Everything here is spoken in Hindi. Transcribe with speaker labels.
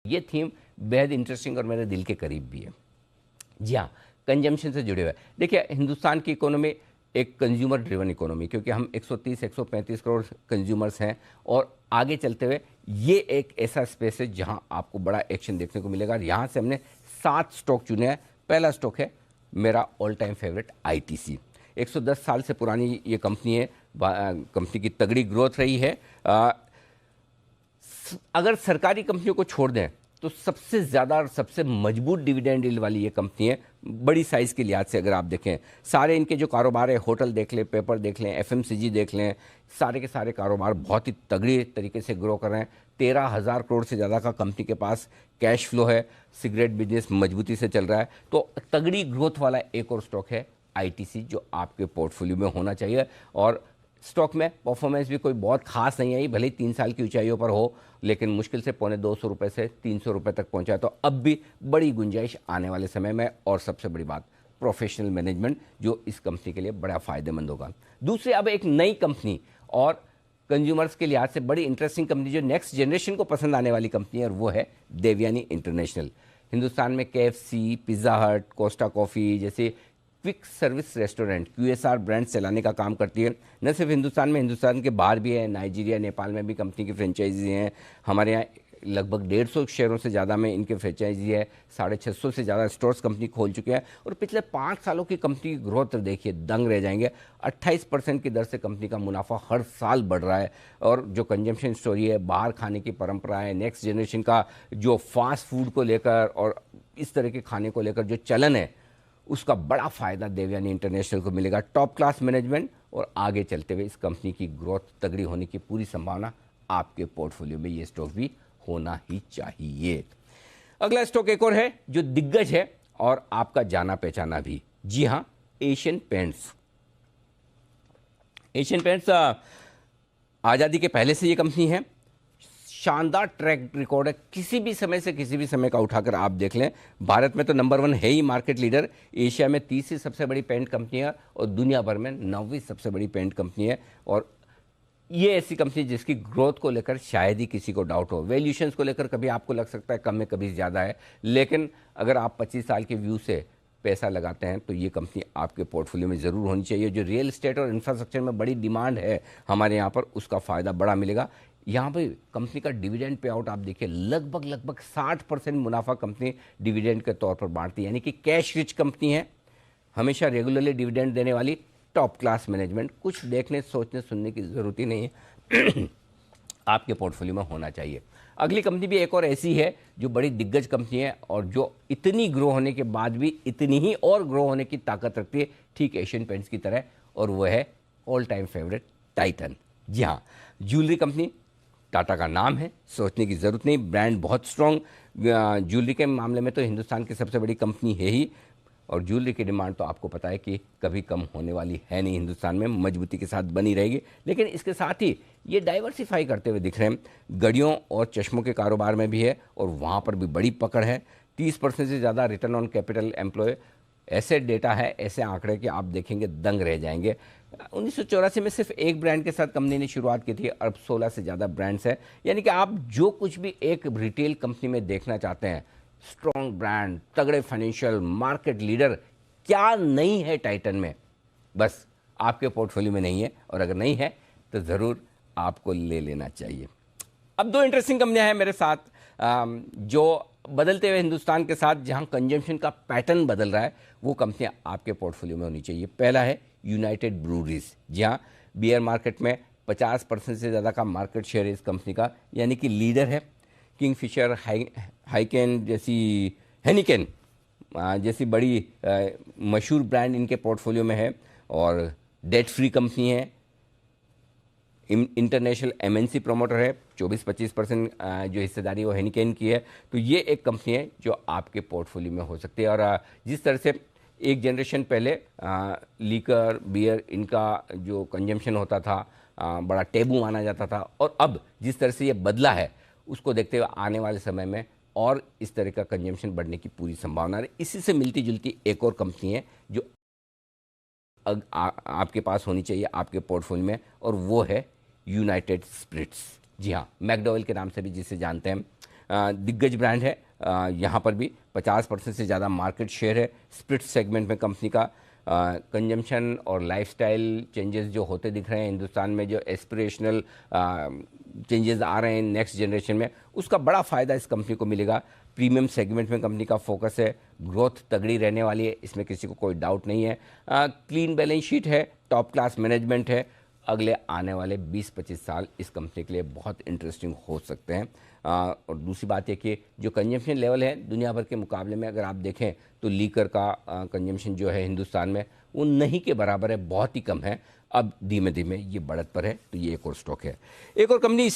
Speaker 1: ये थीम बेहद इंटरेस्टिंग और मेरे दिल के करीब भी है। जी हाँ, कंजम्पशन से जुड़े हुए। देखिए, हिंदुस्तान की इकोनॉमी एक कंज्यूमर ड्रिवन इकोनॉमी, क्योंकि हम 130-135 करोड़ कंज्यूमर्स हैं और आगे चलते हुए ये एक ऐसा स्पेस है जहां आपको बड़ा एक्शन देखने को मिलेगा। यहाँ से हमने 7 स्टॉक चुने हैं। पहला स्टॉक है मेरा ऑल टाइम फेवरेट आईटीसी। 110 साल से पुरानी ये कंपनी है। कंपनी की तगड़ी ग्रोथ रही है। अगर सरकारी कंपनियों को छोड़ दें तो सबसे ज़्यादा और सबसे मजबूत डिविडेंड यील्ड वाली ये कंपनी है, बड़ी साइज़ के लिहाज से। अगर आप देखें सारे इनके जो कारोबार है, होटल देख लें, पेपर देख लें, एफएमसीजी देख लें, सारे के सारे कारोबार बहुत ही तगड़ी तरीके से ग्रो कर रहे हैं। 13,000 करोड़ से ज़्यादा का कंपनी के पास कैश फ्लो है। सिगरेट बिजनेस मजबूती से चल रहा है। तो तगड़ी ग्रोथ वाला एक और स्टॉक है आईटीसी, जो आपके पोर्टफोलियो में होना चाहिए। और स्टॉक में परफॉर्मेंस भी कोई बहुत खास नहीं आई, भले ही 3 साल की ऊंचाइयों पर हो, लेकिन मुश्किल से ₹250 से ₹300 तक पहुंचा है। तो अब भी बड़ी गुंजाइश आने वाले समय में। और सबसे बड़ी बात, प्रोफेशनल मैनेजमेंट, जो इस कंपनी के लिए बड़ा फायदेमंद होगा। दूसरी, अब एक नई कंपनी और कंज्यूमर्स के लिहाज से बड़ी इंटरेस्टिंग कंपनी, जो नेक्स्ट जनरेशन को पसंद आने वाली कंपनी है, और वो है देवयानी इंटरनेशनल। हिंदुस्तान में केएफसी, पिज़्ज़ा हट, कोस्टा कॉफ़ी जैसे quick service restaurant, QSR brand चलाने का काम करती है। न सिर्फ हिंदुस्तान में, हिंदुस्तान के बाहर भी है। नाइजीरिया, नेपाल में भी कंपनी की फ्रेंचाइजी हैं। हमारे यहाँ लगभग 150 शहरों से ज़्यादा में इनके फ्रेंचाइजी है। 650 से ज़्यादा स्टोर्स कंपनी खोल चुके हैं। और पिछले 5 सालों की कंपनी की ग्रोथ देखिए, दंग रह जाएंगे। 28% की दर से कंपनी का मुनाफा हर साल बढ़ रहा है। और जो कंजम्पशन स्टोरी है, बाहर खाने की परंपरा है, नेक्स्ट जनरेशन का जो फास्ट फूड को लेकर और इस तरह के खाने को लेकर जो चलन है, उसका बड़ा फायदा देवयानी इंटरनेशनल को मिलेगा। टॉप क्लास मैनेजमेंट और आगे चलते हुए इस कंपनी की ग्रोथ तगड़ी होने की पूरी संभावना आपके पोर्टफोलियो में ये स्टॉक भी होना ही चाहिए। अगला स्टॉक एक और है जो दिग्गज है और आपका जाना पहचाना भी। जी हां, एशियन पेंट्स। एशियन पेंट्स आज़ादी के पहले से ये कंपनी है। शानदार ट्रैक रिकॉर्ड है, किसी भी समय से किसी भी समय का उठाकर आप देख लें। भारत में तो नंबर 1 है ही मार्केट लीडर। एशिया में 30वीं सबसे बड़ी पेंट कंपनी है और दुनिया भर में 9वीं सबसे बड़ी पेंट कंपनी है। और ये ऐसी कंपनी जिसकी ग्रोथ को लेकर शायद ही किसी को डाउट हो। वैल्यूशंस को लेकर कभी आपको लग सकता है कम है, कभी ज़्यादा है, लेकिन अगर आप 25 साल के व्यू से पैसा लगाते हैं तो ये कंपनी आपके पोर्टफोलियो में ज़रूर होनी चाहिए। जो रियल एस्टेट और इंफ्रास्ट्रक्चर में बड़ी डिमांड है हमारे यहाँ पर, उसका फ़ायदा बड़ा मिलेगा। यहाँ पे कंपनी का डिविडेंड पे आउट आप देखिए, लगभग 60% मुनाफा कंपनी डिविडेंड के तौर पर बांटती है। यानी कि कैश रिच कंपनी है, हमेशा रेगुलरली डिविडेंड देने वाली, टॉप क्लास मैनेजमेंट। कुछ देखने सोचने सुनने की ज़रूरत ही नहीं है, आपके पोर्टफोलियो में होना चाहिए। अगली कंपनी भी एक और ऐसी है जो बड़ी दिग्गज कंपनी है और जो इतनी ग्रो होने के बाद भी इतनी ही और ग्रो होने की ताकत रखती है, ठीक एशियन पेंट्स की तरह, और वो है ऑल टाइम फेवरेट टाइटन। जी हाँ, ज्वेलरी कंपनी, टाटा का नाम है, सोचने की ज़रूरत नहीं। ब्रांड बहुत स्ट्रॉन्ग। ज्वेलरी के मामले में तो हिंदुस्तान की सबसे बड़ी कंपनी है ही। और ज्वेलरी की डिमांड तो आपको पता है कि कभी कम होने वाली है नहीं, हिंदुस्तान में मजबूती के साथ बनी रहेगी। लेकिन इसके साथ ही ये डाइवर्सिफाई करते हुए दिख रहे हैं। घड़ियों और चश्मों के कारोबार में भी है और वहाँ पर भी बड़ी पकड़ है। 30% से ज़्यादा रिटर्न ऑन कैपिटल एम्प्लॉय, ऐसे डेटा है, ऐसे आंकड़े कि आप देखेंगे दंग रह जाएंगे। 1984 में सिर्फ एक ब्रांड के साथ कंपनी ने शुरुआत की थी, अब 16 से ज़्यादा ब्रांड्स हैं। यानी कि आप जो कुछ भी एक रिटेल कंपनी में देखना चाहते हैं, स्ट्रॉन्ग ब्रांड, तगड़े फाइनेंशियल, मार्केट लीडर, क्या नहीं है टाइटन में? बस आपके पोर्टफोलियो में नहीं है, और अगर नहीं है तो ज़रूर आपको ले लेना चाहिए। अब 2 इंटरेस्टिंग कंपनियां हैं मेरे साथ जो बदलते हुए हिंदुस्तान के साथ, जहां कंजम्पशन का पैटर्न बदल रहा है, वो कंपनियां आपके पोर्टफोलियो में होनी चाहिए। पहला है यूनाइटेड ब्रूरीज। जी हाँ, बियर मार्केट में 50% से ज़्यादा का मार्केट शेयर है इस कंपनी का, यानी कि लीडर है। किंगफिशर, हाइकेन जैसी, हेनिकेन जैसी बड़ी मशहूर ब्रांड इनके पोर्टफोलियो में है और डेट फ्री कंपनी है। इंटरनेशनल एमएनसी प्रमोटर है। 24-25% जो हिस्सेदारी वो हेनिकेन की है। तो ये एक कंपनी है जो आपके पोर्टफोलियो में हो सकती है। और जिस तरह से एक जनरेशन पहले लीकर, बियर, इनका जो कंजम्पशन होता था बड़ा टेबू माना जाता था, और अब जिस तरह से ये बदला है, उसको देखते हुए आने वाले समय में और इस तरह का कंजम्पशन बढ़ने की पूरी संभावना है। इसी से मिलती जुलती एक और कंपनी है जो आपके पास होनी चाहिए आपके पोर्टफोलियो में, और वो है यूनाइटेड स्पिरिट्स। जी हाँ, मैकडॉवेल के नाम से भी जिसे जानते हैं। दिग्गज ब्रांड है। यहाँ पर भी 50% से ज़्यादा मार्केट शेयर है स्पिरिट सेगमेंट में कंपनी का। कंजम्पशन और लाइफस्टाइल चेंजेस जो होते दिख रहे हैं हिंदुस्तान में, जो एस्पिरेशनल चेंजेस आ रहे हैं नेक्स्ट जनरेशन में, उसका बड़ा फ़ायदा इस कंपनी को मिलेगा। प्रीमियम सेगमेंट में कंपनी का फोकस है, ग्रोथ तगड़ी रहने वाली है, इसमें किसी को कोई डाउट नहीं है। क्लीन बैलेंस शीट है, टॉप क्लास मैनेजमेंट है। अगले आने वाले 20-25 साल इस कंपनी के लिए बहुत इंटरेस्टिंग हो सकते हैं। और दूसरी बात है कि जो कंजम्पशन लेवल है दुनिया भर के मुकाबले में अगर आप देखें तो लीकर का कंजम्पशन जो है हिंदुस्तान में वो नहीं के बराबर है, बहुत ही कम है। अब धीमे धीमे ये बढ़त पर है, तो ये एक और स्टॉक है। एक और कंपनी